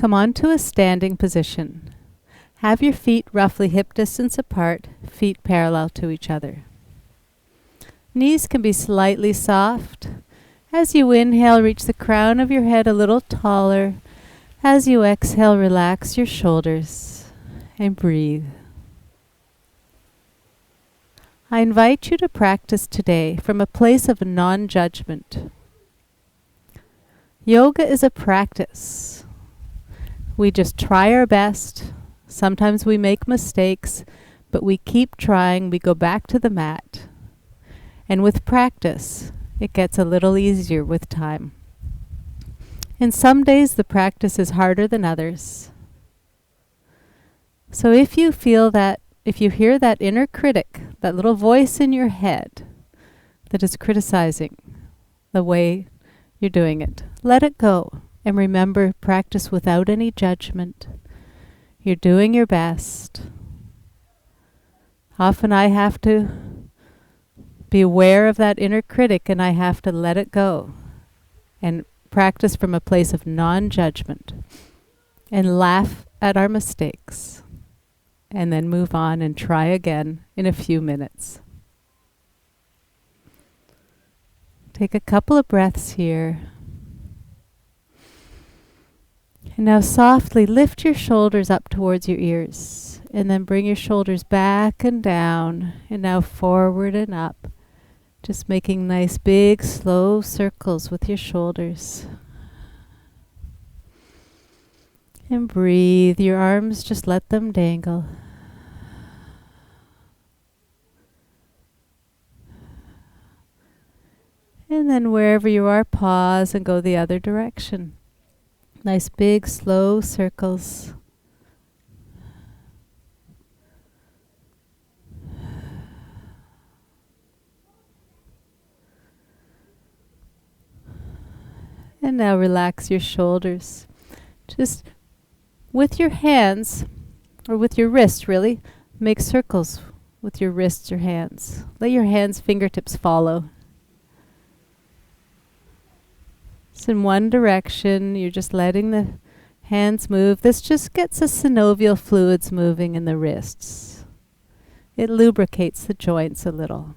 Come onto a standing position. Have your feet roughly hip distance apart, feet parallel to each other. Knees can be slightly soft. As you inhale, reach the crown of your head a little taller. As you exhale, relax your shoulders and breathe. I invite you to practice today from a place of non-judgment. Yoga is a practice. We just try our best. Sometimes we make mistakes, but we keep trying. We go back to the mat. And with practice, it gets a little easier with time. And some days the practice is harder than others. So if you hear that inner critic, that little voice in your head that is criticizing the way you're doing it, let it go. And remember, practice without any judgment. You're doing your best. Often I have to be aware of that inner critic and I have to let it go and practice from a place of non-judgment and laugh at our mistakes and then move on and try again in a few minutes. Take a couple of breaths here. And now softly lift your shoulders up towards your ears and then bring your shoulders back and down and now forward and up. Just making nice big slow circles with your shoulders. And breathe. Your arms, just let them dangle. And then wherever you are, pause and go the other direction. Nice big slow circles. And now relax your shoulders. Just with your hands, or with your wrists really, make circles with your wrists or hands. Let your hands' fingertips follow. It's in one direction, you're just letting the hands move. This just gets the synovial fluids moving in the wrists. It lubricates the joints a little.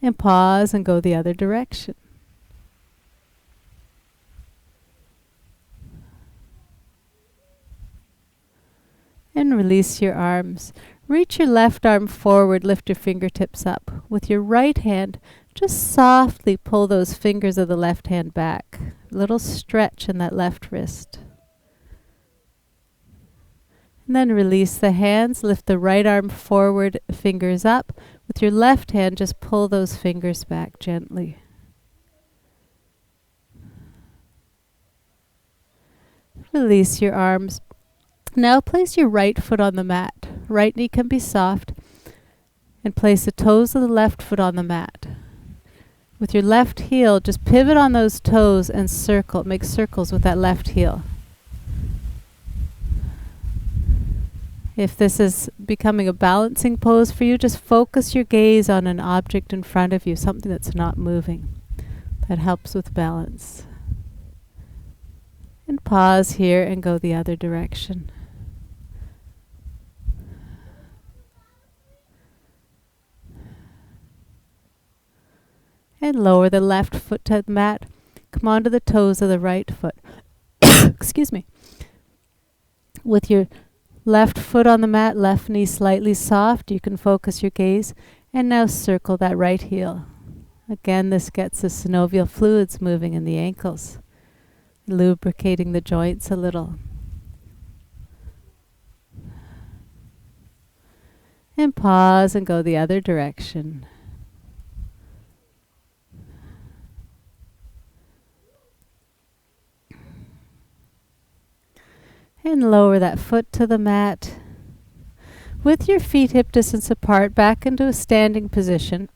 And pause and go the other direction. And release your arms. Reach your left arm forward, lift your fingertips up. With your right hand, just softly pull those fingers of the left hand back. A little stretch in that left wrist. And then release the hands, lift the right arm forward, fingers up. With your left hand, just pull those fingers back gently. Release your arms. Now place your right foot on the mat. Right knee can be soft. And place the toes of the left foot on the mat. With your left heel, just pivot on those toes and circle. Make circles with that left heel. If this is becoming a balancing pose for you, just focus your gaze on an object in front of you, something that's not moving. That helps with balance. And pause here and go the other direction. And lower the left foot to the mat. Come onto the toes of the right foot. Excuse me. With your left foot on the mat, left knee slightly soft, you can focus your gaze. And now circle that right heel. Again, this gets the synovial fluids moving in the ankles, lubricating the joints a little. And pause and go the other direction. And lower that foot to the mat. With your feet hip distance apart, back into a standing position.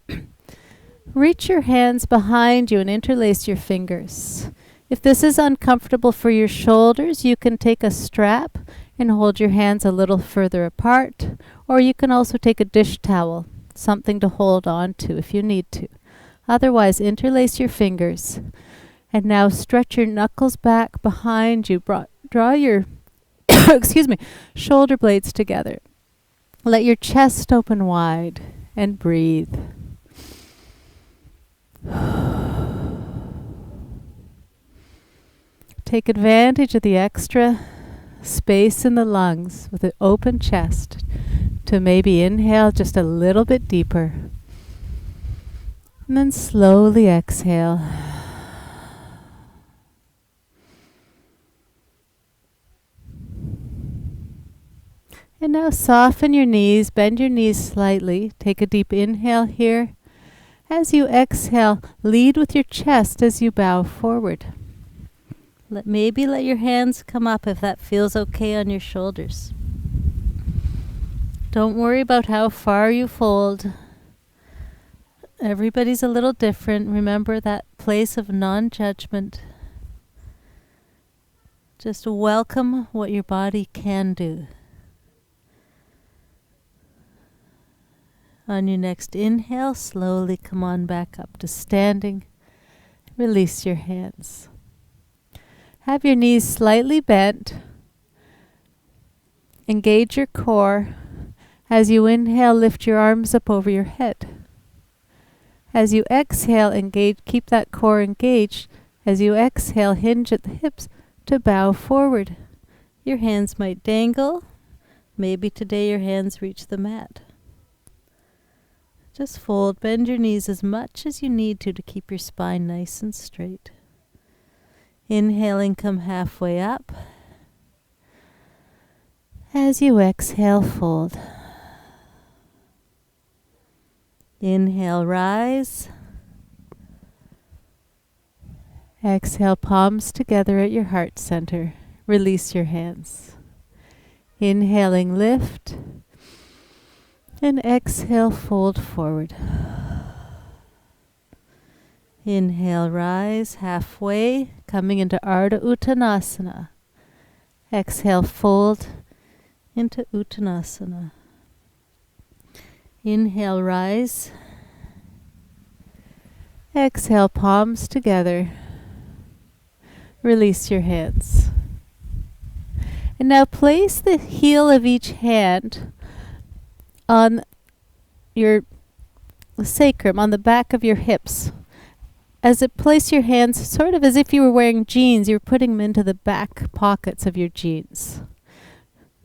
Reach your hands behind you and interlace your fingers. If this is uncomfortable for your shoulders, you can take a strap and hold your hands a little further apart, or you can also take a dish towel, something to hold on to if you need to. Otherwise, interlace your fingers. And now stretch your knuckles back behind you, draw your excuse me, shoulder blades together. Let your chest open wide and breathe. Take advantage of the extra space in the lungs with an open chest to maybe inhale just a little bit deeper. And then slowly exhale. And now soften your knees, bend your knees slightly. Take a deep inhale here. As you exhale, lead with your chest as you bow forward. Maybe let your hands come up if that feels okay on your shoulders. Don't worry about how far you fold. Everybody's a little different. Remember that place of non-judgment. Just welcome what your body can do. On your next inhale, slowly come on back up to standing. Release your hands. Have your knees slightly bent. Engage your core. As you inhale, lift your arms up over your head. As you exhale, keep that core engaged. As you exhale, hinge at the hips to bow forward. Your hands might dangle. Maybe today your hands reach the mat. Just fold, bend your knees as much as you need to keep your spine nice and straight. Inhaling, come halfway up. As you exhale, fold. Inhale, rise. Exhale, palms together at your heart center. Release your hands. Inhaling, lift. And exhale, fold forward. Inhale, rise halfway, coming into Ardha Uttanasana. Exhale, fold into Uttanasana. Inhale, rise. Exhale, palms together. Release your hands. And now place the heel of each hand on your sacrum, on the back of your hips. Place your hands sort of as if you were wearing jeans, you're putting them into the back pockets of your jeans.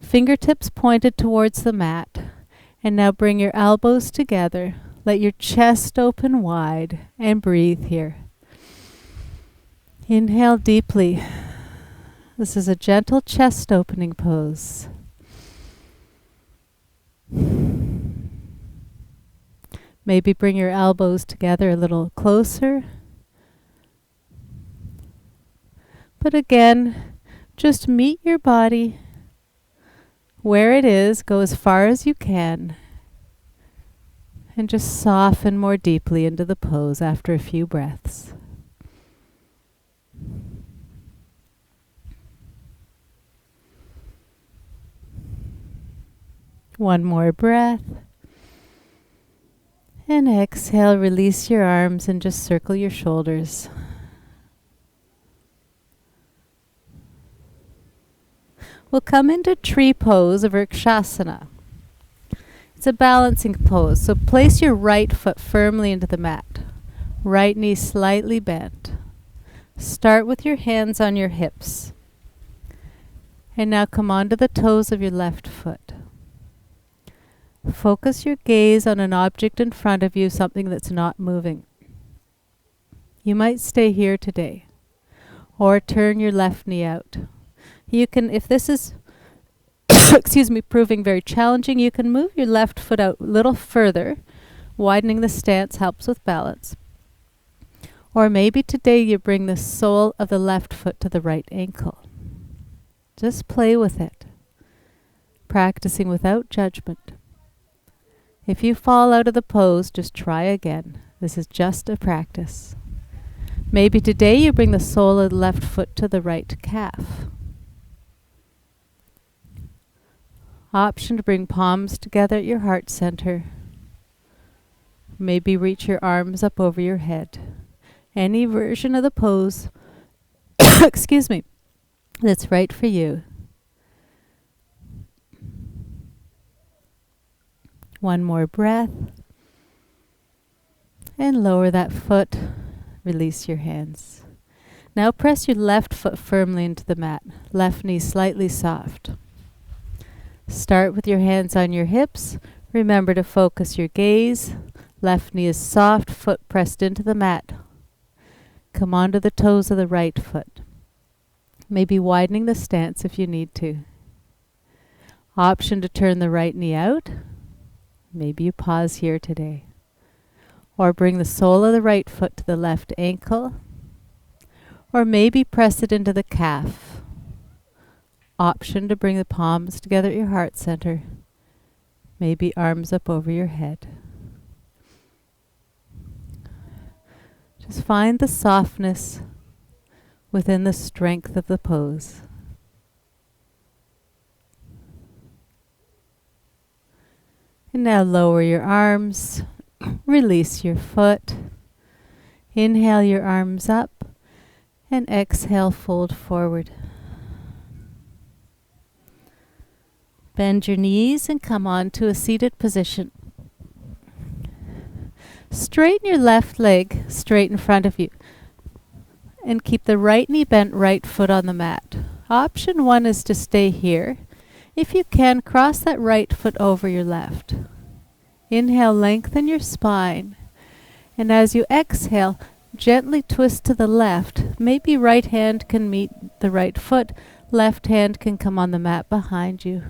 Fingertips pointed towards the mat. And now bring your elbows together. Let your chest open wide and breathe here. Inhale deeply. This is a gentle chest opening pose. Maybe bring your elbows together a little closer. But again, just meet your body where it is. Go as far as you can. And just soften more deeply into the pose after a few breaths. One more breath. And exhale, release your arms and just circle your shoulders. We'll come into tree pose of Vrikshasana. It's a balancing pose, so place your right foot firmly into the mat. Right knee slightly bent. Start with your hands on your hips. And now come onto the toes of your left foot. Focus your gaze on an object in front of you, something that's not moving. You might stay here today, or turn your left knee out. You can, if this is proving very challenging, you can move your left foot out a little further. Widening the stance helps with balance. Or maybe today you bring the sole of the left foot to the right ankle. Just play with it, practicing without judgment. If you fall out of the pose, just try again. This is just a practice. Maybe today you bring the sole of the left foot to the right calf. Option to bring palms together at your heart center. Maybe reach your arms up over your head. Any version of the pose that's right for you. One more breath. And lower that foot. Release your hands. Now press your left foot firmly into the mat. Left knee slightly soft. Start with your hands on your hips. Remember to focus your gaze. Left knee is soft, foot pressed into the mat. Come onto the toes of the right foot. Maybe widening the stance if you need to. Option to turn the right knee out. Maybe you pause here today. Or bring the sole of the right foot to the left ankle. Or maybe press it into the calf. Option to bring the palms together at your heart center. Maybe arms up over your head. Just find the softness within the strength of the pose. And now lower your arms, release your foot. Inhale your arms up and exhale, fold forward. Bend your knees and come on to a seated position. Straighten your left leg straight in front of you and keep the right knee bent, right foot on the mat. Option 1 is to stay here. If you can, cross that right foot over your left. Inhale, lengthen your spine. And as you exhale, gently twist to the left. Maybe right hand can meet the right foot. Left hand can come on the mat behind you.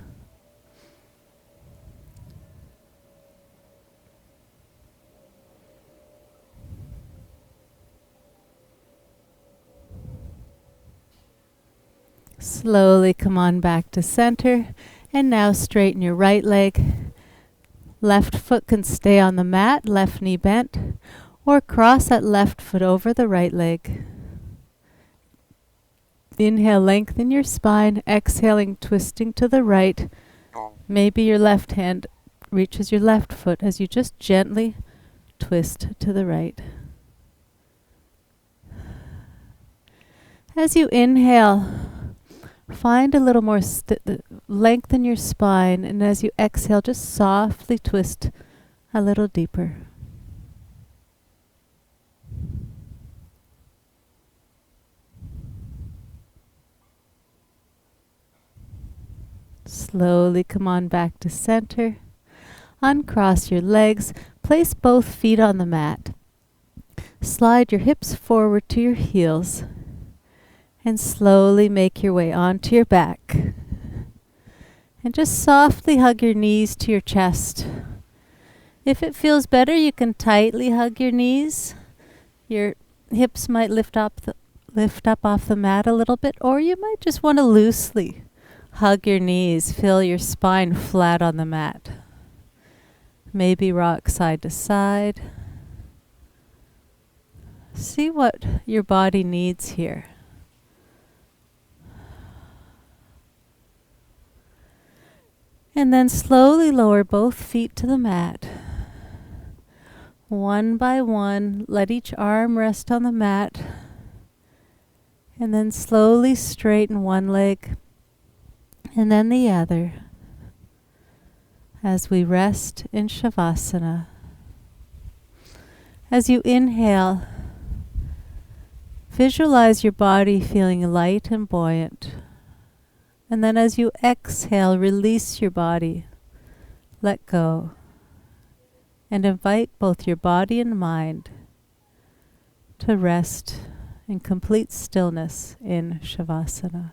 Slowly come on back to center. And now straighten your right leg. Left foot can stay on the mat, left knee bent. Or cross that left foot over the right leg. Inhale, lengthen your spine. Exhaling, twisting to the right. Maybe your left hand reaches your left foot as you just gently twist to the right. As you inhale, find a little more lengthen your spine, and as you exhale, just softly twist a little deeper. Slowly come on back to center. Uncross your legs. Place both feet on the mat. Slide your hips forward to your heels. And slowly make your way onto your back. And just softly hug your knees to your chest. If it feels better, you can tightly hug your knees. Your hips might lift up off the mat a little bit, or you might just want to loosely hug your knees. Feel your spine flat on the mat. Maybe rock side to side. See what your body needs here. And then slowly lower both feet to the mat. One by one, let each arm rest on the mat. And then slowly straighten one leg and then the other as we rest in Shavasana. As you inhale, visualize your body feeling light and buoyant. And then as you exhale, release your body. Let go. And invite both your body and mind to rest in complete stillness in Shavasana.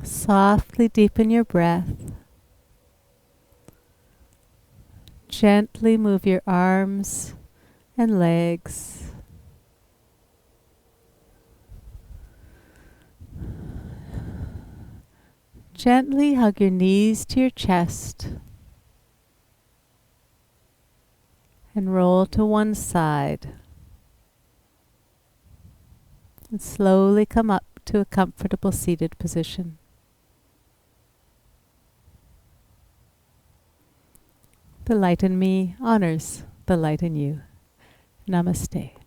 Softly deepen your breath. Gently move your arms and legs. Gently hug your knees to your chest and roll to one side. And slowly come up to a comfortable seated position. The light in me honors the light in you. Namaste.